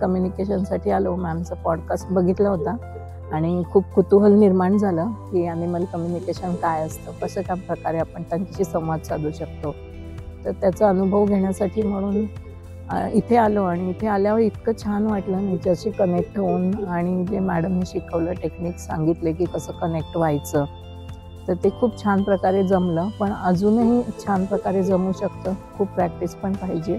कम्युनिकेशनसाठी आलो. मॅमचा पॉडकास्ट बघितला होता आणि खूप कुतूहल निर्माण झालं की ॲनिमल कम्युनिकेशन काय असतं, कसं काय प्रकारे आपण त्यांच्याशी संवाद साधू शकतो. तर त्याचा अनुभव घेण्यासाठी म्हणून इथे आलो आणि इथे आल्यावर इतकं छान वाटलं नेचरशी कनेक्ट होऊन. आणि जे मॅडमने शिकवलं, टेक्निक सांगितले की कसं कनेक्ट व्हायचं, तर ते खूप छान प्रकारे जमलं. पण अजूनही छान प्रकारे जमू शकतं, खूप प्रॅक्टिस पण पाहिजे.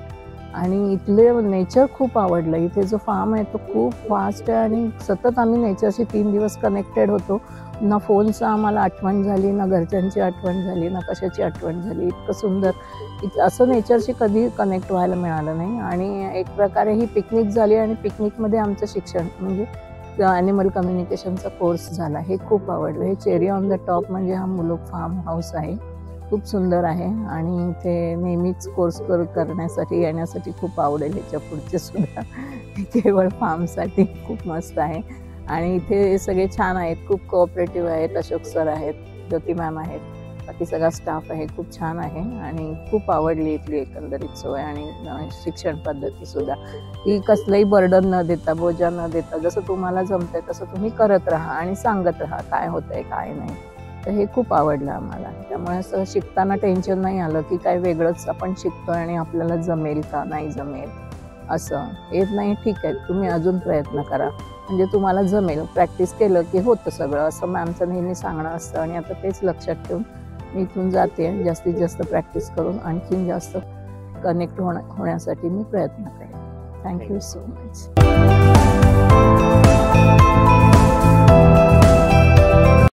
आणि इथले नेचर खूप आवडलं. इथे जो फार्म आहे तो खूप फास्ट आहे आणि सतत आम्ही नेचरशी 3 दिवस कनेक्टेड होतो. ना फोनचं आम्हाला आठवण झाली, ना घरच्यांची आठवण झाली, ना कशाची आठवण झाली. इतकं सुंदर असं नेचरशी कधी कनेक्ट व्हायला मिळालं नाही. आणि एक प्रकारे ही पिकनिक झाली आणि पिकनिकमध्ये आमचं शिक्षण म्हणजे ॲनिमल कम्युनिकेशनचा कोर्स झाला. हे खूप आवडलं. हे चेरी ऑन द टॉप म्हणजे हा मुलुक फार्म हाऊस आहे, खूप सुंदर आहे आणि इथे नेहमीच कोर्स करण्यासाठी येण्यासाठी खूप आवडेल. ह्याच्या पुढचे सुद्धा केवळ फार्मसाठी खूप मस्त आहे. आणि इथे सगळे छान आहेत, खूप कोऑपरेटिव्ह आहेत. अशोक सर आहेत, ज्योती मॅम आहेत, बाकी सगळा स्टाफ आहे, खूप छान आहे. आणि खूप आवडली इथली एकंदरीत सोय आणि शिक्षण पद्धतीसुद्धा, की कसलंही बर्डन न देता, बोजा न देता, जसं तुम्हाला जमतंय तसं तुम्ही करत राहा आणि सांगत राहा काय होतंय काय नाही. तर हे खूप आवडलं आम्हाला. त्यामुळे असं शिकताना टेन्शन नाही आलं की काय वेगळंच आपण शिकतोय आणि आपल्याला जमेल का नाही जमेल, असं येत नाही. ठीक आहे, तुम्ही अजून प्रयत्न करा, म्हणजे तुम्हाला जमेल. प्रॅक्टिस केलं की होतं सगळं, असं मॅमचं नेहमी सांगणं असतं. आणि आता तेच लक्षात ठेवून मी इथून जाते. जास्तीत जास्त प्रॅक्टिस करून आणखीन जास्त कनेक्ट होण्यासाठी मी प्रयत्न करेन. Thank you so much.